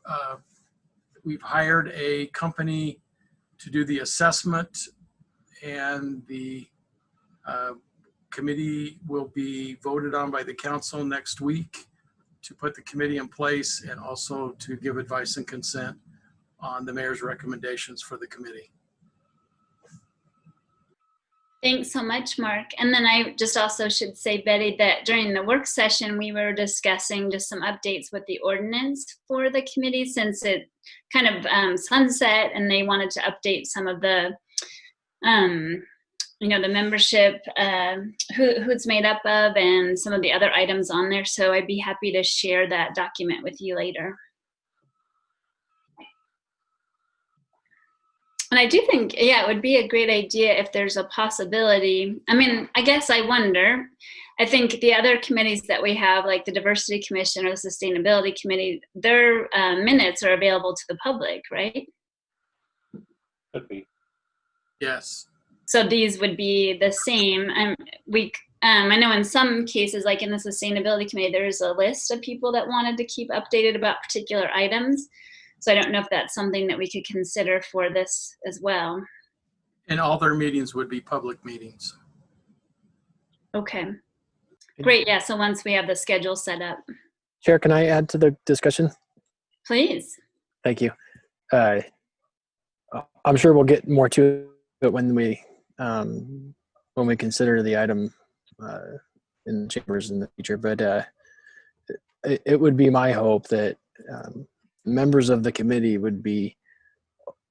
hired a company to do the assessment, and the committee will be voted on by the council next week to put the committee in place and also to give advice and consent on the mayor's recommendations for the committee. Thanks so much, Mark. And then I just also should say, Betty, that during the work session, we were discussing just some updates with the ordinance for the committee, since it kind of sunset, and they wanted to update some of the the membership, who it's made up of, and some of the other items on there. So I'd be happy to share that document with you later. And I do think, yeah, it would be a great idea if there's a possibility. I mean, I guess I wonder, I think the other committees that we have, like the Diversity Commission or the Sustainability Committee, their minutes are available to the public, right? Could be. Yes. So these would be the same. I know in some cases, like in the Sustainability Committee, there's a list of people that wanted to keep updated about particular items. So I don't know if that's something that we could consider for this as well. And all their meetings would be public meetings. Okay. Great. Yeah. So once we have the schedule set up. Chair, can I add to the discussion? Please. Thank you. I'm sure we'll get more to it when we consider the item in chambers in the future. But it would be my hope that members of the committee would be,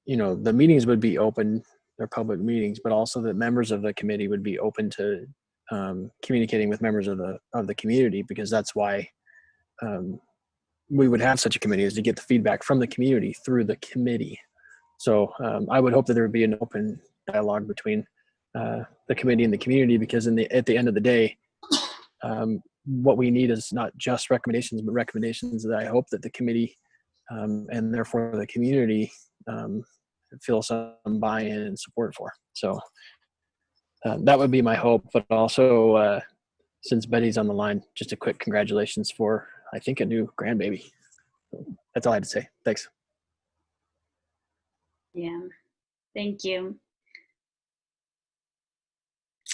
the meetings would be open, they're public meetings, but also that members of the committee would be open to communicating with members of the community, because that's why we would have such a committee, is to get the feedback from the community through the committee. So I would hope that there would be an open dialogue between the committee and the community, because at the end of the day, what we need is not just recommendations, but recommendations that I hope that the committee and therefore the community feel some buy-in and support for. So that would be my hope. But also, since Betty's on the line, just a quick congratulations for, I think, a new grandbaby. That's all I had to say. Thanks. Yeah, thank you.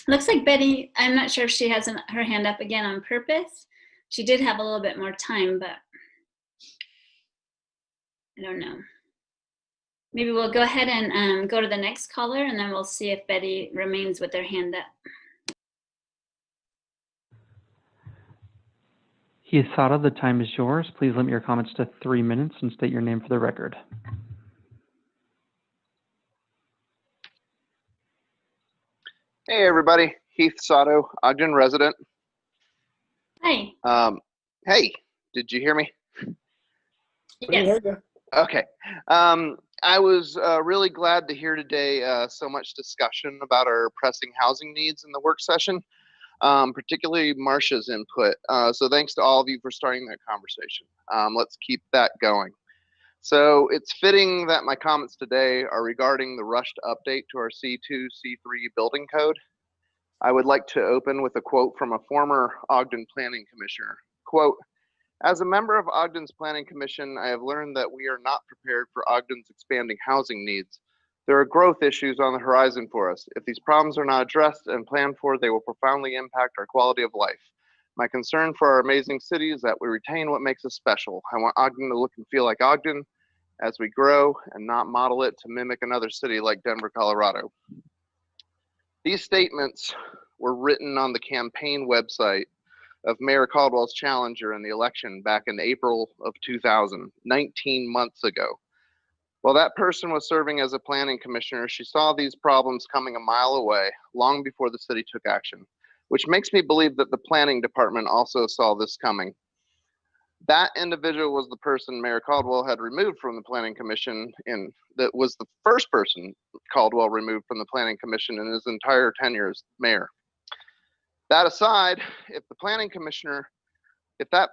Looks like Betty, I'm not sure if she has her hand up again on purpose. She did have a little bit more time, but I don't know. Maybe we'll go ahead and go to the next caller, and then we'll see if Betty remains with her hand up. Heath Sada, the time is yours. Please limit your comments to 3 minutes and state your name for the record. Hey everybody, Heath Sato, Ogden resident. Hi. Hey, did you hear me? Yes. Okay. I was really glad to hear today so much discussion about our pressing housing needs in the work session, particularly Marcia's input. So thanks to all of you for starting that conversation. Let's keep that going. So it's fitting that my comments today are regarding the rushed update to our C2, C3 building code. I would like to open with a quote from a former Ogden Planning Commissioner. Quote, "As a member of Ogden's Planning Commission, I have learned that we are not prepared for Ogden's expanding housing needs. There are growth issues on the horizon for us. If these problems are not addressed and planned for, they will profoundly impact our quality of life. My concern for our amazing city is that we retain what makes us special. I want Ogden to look and feel like Ogden as we grow and not model it to mimic another city like Denver, Colorado." These statements were written on the campaign website of Mayor Caldwell's challenger in the election back in April of 2000, 19 months ago. While that person was serving as a planning commissioner, she saw these problems coming a mile away long before the city took action, which makes me believe that the planning department also saw this coming. That individual was the person Mayor Caldwell had removed from the Planning Commission, and that was the first person Caldwell removed from the Planning Commission in his entire tenure as mayor. That aside, if that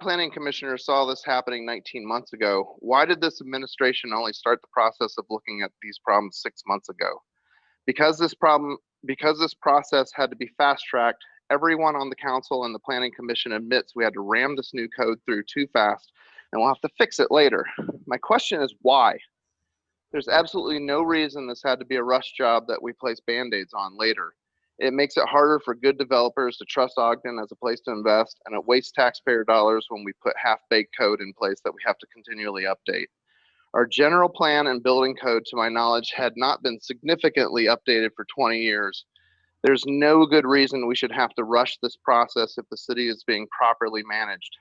planning commissioner saw this happening 19 months ago, why did this administration only start the process of looking at these problems 6 months ago? Because this process had to be fast-tracked, everyone on the council and the planning commission admits we had to ram this new code through too fast, and we'll have to fix it later. My question is why? There's absolutely no reason this had to be a rush job that we place Band-Aids on later. It makes it harder for good developers to trust Ogden as a place to invest, and it wastes taxpayer dollars when we put half-baked code in place that we have to continually update. Our general plan and building code, to my knowledge, had not been significantly updated for 20 years. There's no good reason we should have to rush this process if the city is being properly managed.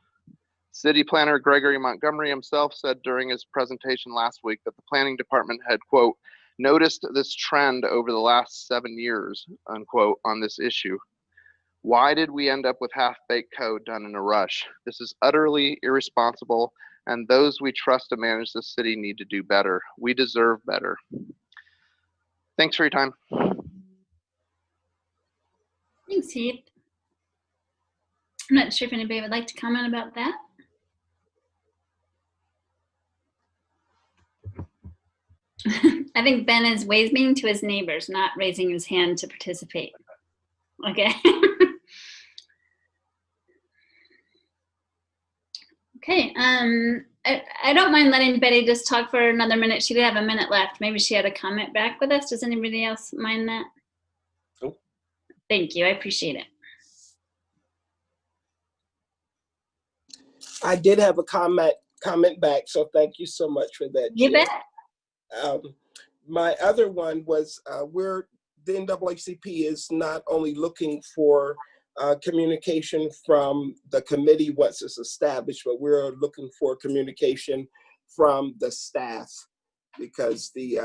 City planner Gregory Montgomery himself said during his presentation last week that the planning department had, quote, noticed this trend over the last 7 years, unquote, on this issue. Why did we end up with half-baked code done in a rush? This is utterly irresponsible, and those we trust to manage the city need to do better. We deserve better. Thanks for your time. Thanks, Heath. I'm not sure if anybody would like to comment about that. I think Ben is waving to his neighbors, not raising his hand to participate. Okay. Okay. I don't mind letting Betty just talk for another minute. She did have a minute left. Maybe she had a comment back with us. Does anybody else mind that? Nope. Thank you. I appreciate it. I did have a comment back, so thank you so much for that. You bet. My other one was the NAACP is not only looking for communication from the committee once it's established, but we're looking for communication from the staff, because the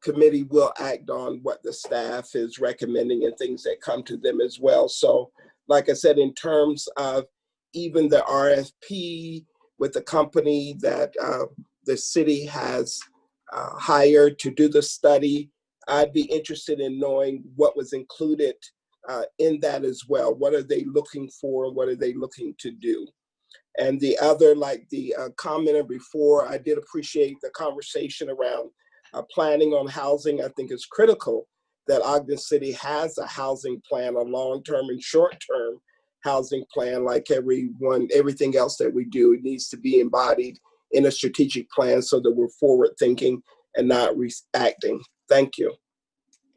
committee will act on what the staff is recommending and things that come to them as well. So like I said, in terms of even the RFP with the company that the city has hired to do the study, I'd be interested in knowing what was included in that as well. What are they looking for? What are they looking to do? And the other, like the commenter before, I did appreciate the conversation around planning on housing. I think it's critical that Ogden City has a housing plan, a long-term and short-term housing plan. Like everything else that we do, it needs to be embodied in a strategic plan so that we're forward-thinking and not reacting. Thank you.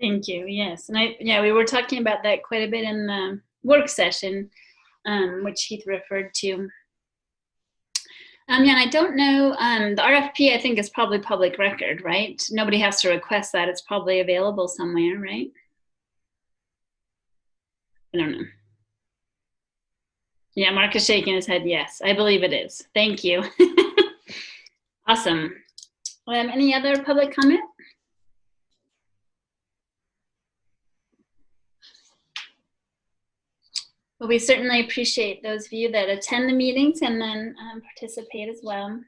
Thank you. Yes, and we were talking about that quite a bit in the work session, which Heath referred to. And I don't know, the RFP I think is probably public record, right? Nobody has to request that. It's probably available somewhere, right? I don't know. Yeah, Mark is shaking his head. Yes, I believe it is. Thank you. Awesome. Any other public comment? Well, we certainly appreciate those of you that attend the meetings and then participate as well.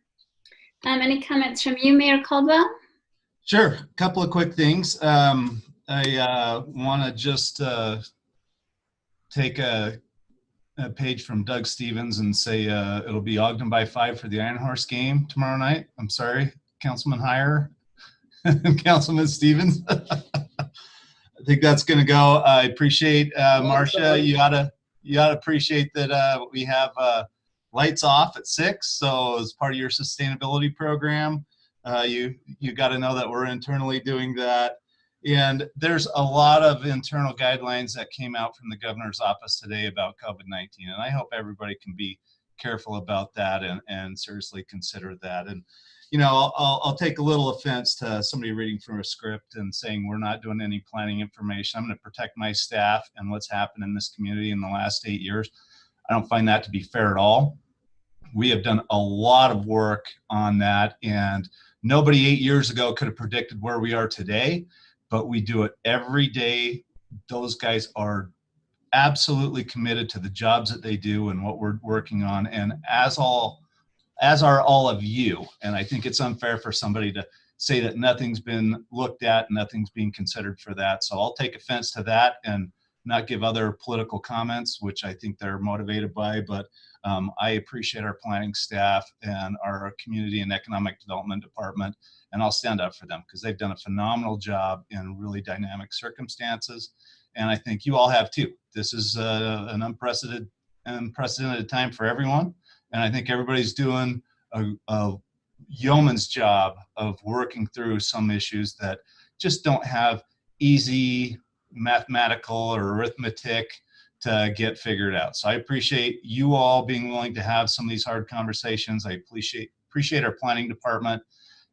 Any comments from you, Mayor Caldwell? Sure, a couple of quick things. I want to just take a page from Doug Stevens and say it'll be Ogden by 5 for the Iron Horse game tomorrow night. I'm sorry, Councilman Heyer and Councilman Stevens. I think that's going to go. I appreciate Marcia. You gotta appreciate that we have lights off at 6. So as part of your sustainability program, you got to know that we're internally doing that. And there's a lot of internal guidelines that came out from the governor's office today about COVID-19. And I hope everybody can be careful about that and seriously consider that. And, I'll take a little offense to somebody reading from a script and saying we're not doing any planning information. I'm going to protect my staff and what's happened in this community in the last 8 years. I don't find that to be fair at all. We have done a lot of work on that, and nobody 8 years ago could have predicted where we are today. But we do it every day. Those guys are absolutely committed to the jobs that they do and what we're working on, and as are all of you. And I think it's unfair for somebody to say that nothing's been looked at, nothing's being considered for that. So I'll take offense to that and not give other political comments, which I think they're motivated by. But I appreciate our planning staff and our community and economic development department. And I'll stand up for them because they've done a phenomenal job in really dynamic circumstances. And I think you all have too. This is an unprecedented time for everyone. And I think everybody's doing a yeoman's job of working through some issues that just don't have easy mathematical or arithmetic to get figured out. So I appreciate you all being willing to have some of these hard conversations. I appreciate our planning department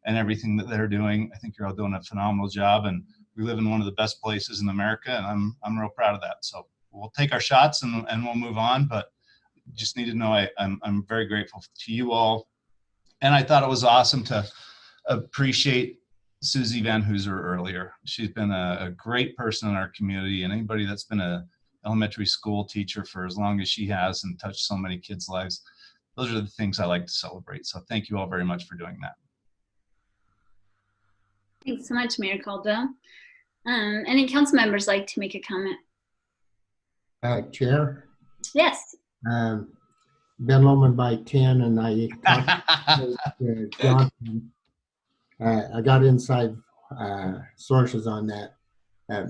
and everything that they're doing. I think you're all doing a phenomenal job, and we live in one of the best places in America, and I'm real proud of that. So we'll take our shots and we'll move on, but just need to know I'm very grateful to you all. And I thought it was awesome to appreciate Susie Van Hooser earlier. She's been a great person in our community, and anybody that's been a elementary school teacher for as long as she has and touched so many kids' lives, those are the things I like to celebrate. So thank you all very much for doing that. Thanks so much, Mayor Caldwell. Any council members like to make a comment? Chair, Yes. Ben Lowman by 10, and I talked to Johnson. I got inside sources on that.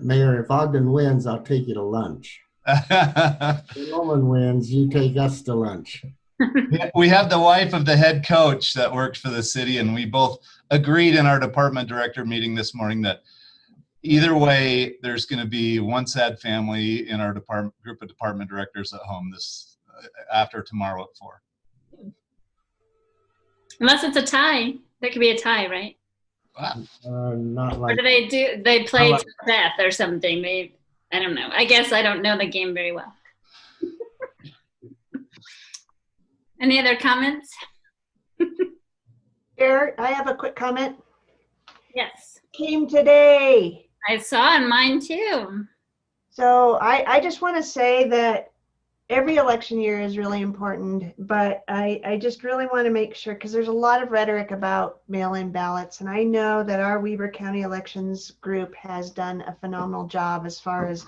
Mayor, if Ogden wins, I'll take you to lunch. If Lowman wins, you take us to lunch. We have the wife of the head coach that works for the city, and we both agreed in our department director meeting this morning that either way, there's going to be one sad family in our group of department directors at home this after tomorrow at 4. Unless it's a tie. There could be a tie, right? Not like. Or do they play to death or something? I don't know. I guess I don't know the game very well. Any other comments? Chair, I have a quick comment. Yes. Came today. I saw in mine too. So I just want to say that every election year is really important, but I just really want to make sure, because there's a lot of rhetoric about mail-in ballots, and I know that our Weber County Elections group has done a phenomenal job as far as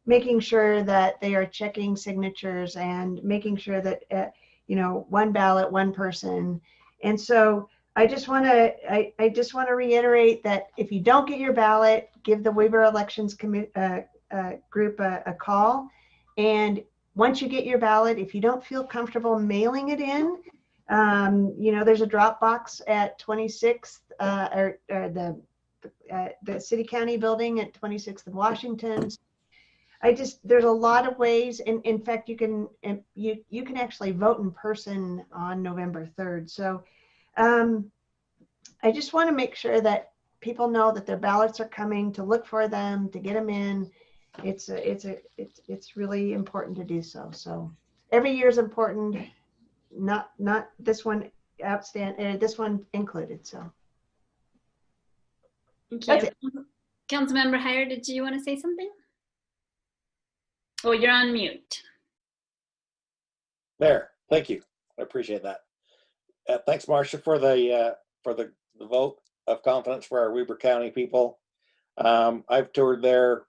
making sure that they are checking signatures and making sure that one ballot, one person. And so I just want to reiterate that if you don't get your ballot, give the Weber Elections group a call. And once you get your ballot, if you don't feel comfortable mailing it in, there's a drop box at 26th or the City County building at 26th and Washington. There's a lot of ways, and in fact, you can actually vote in person on November 3rd. So I just want to make sure that people know that their ballots are coming, to look for them, to get them in. It's really important to do so. So every year is important, not this one this one included. So thank you. Councilmember Heyer, did you want to say something? Oh, you're on mute. There, thank you. I appreciate that. Thanks, Marcia, for the vote of confidence for our Weber County people. I've toured their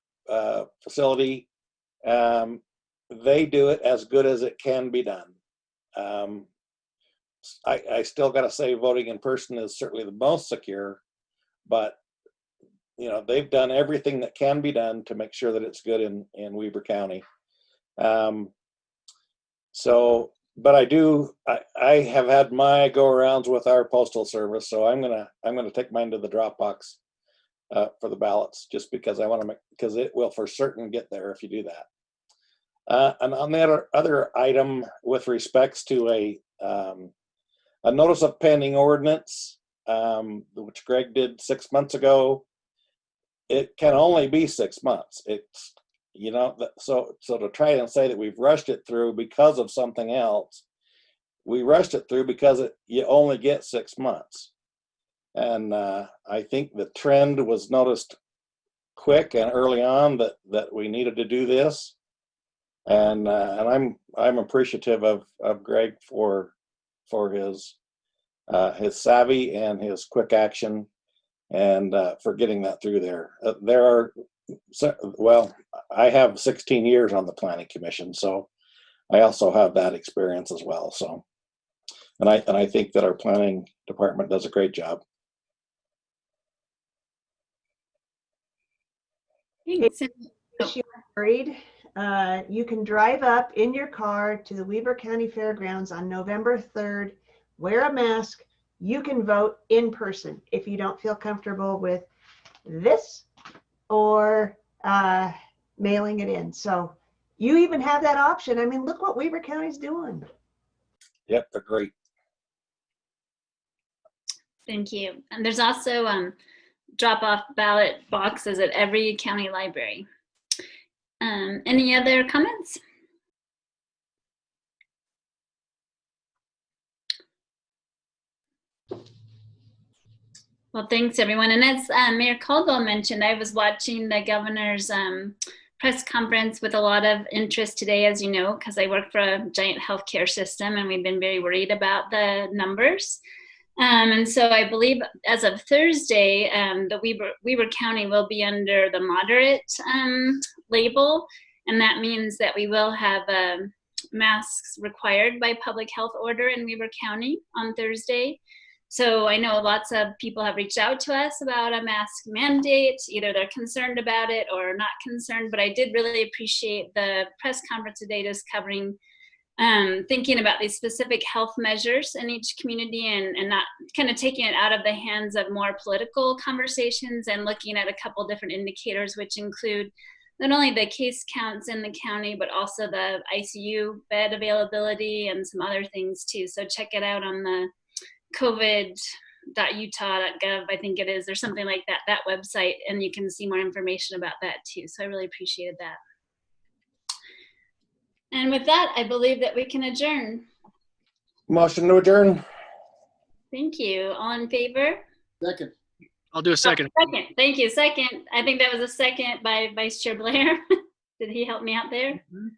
facility. They do it as good as it can be done. I still got to say, voting in person is certainly the most secure, but they've done everything that can be done to make sure that it's good in Weber County. But I have had my go-arounds with our postal service, so I'm gonna take mine to the drop box for the ballots, just because I want to because it will for certain get there if you do that. And on the other item with respects to a notice of pending ordinance, which Greg did 6 months ago, it can only be 6 months. It's so to try and say that we've rushed it through because of something else, we rushed it through because you only get 6 months. And I think the trend was noticed quick and early on that we needed to do this. And I'm appreciative of Greg for his savvy and his quick action, and for getting that through there. I have 16 years on the Planning Commission, so I also have that experience as well. So, and I think that our planning department does a great job. Thanks. If you're worried, you can drive up in your car to the Weber County Fairgrounds on November 3rd, wear a mask. You can vote in person if you don't feel comfortable with this or mailing it in. So you even have that option. I mean, look what Weber County's doing. Yep, they're great. Thank you. And there's also drop-off ballot boxes at every county library. Any other comments? Well, thanks everyone. And as Mayor Caldwell mentioned, I was watching the governor's press conference with a lot of interest today, as you know, because I work for a giant healthcare system and we've been very worried about the numbers. And so I believe as of Thursday, the Weber County will be under the moderate label. And that means that we will have masks required by public health order in Weber County on Thursday. So I know lots of people have reached out to us about a mask mandate. Either they're concerned about it or not concerned, but I did really appreciate the press conference today just covering thinking about these specific health measures in each community and not kind of taking it out of the hands of more political conversations and looking at a couple different indicators, which include not only the case counts in the county, but also the ICU bed availability and some other things too. So check it out on the covid.utah.gov, I think it is, or something like that, that website, and you can see more information about that too. So I really appreciated that. And with that, I believe that we can adjourn. Motion to adjourn. Thank you. All in favor? Second. I'll do a second. Second. Thank you. Second. I think that was a second by Vice Chair Blair. Did he help me out there? Mm-hmm.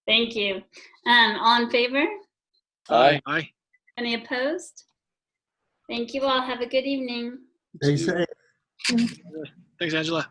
Thank you. All in favor? Aye. Aye. Any opposed? Thank you all. Have a good evening. They say. Thanks, Angela.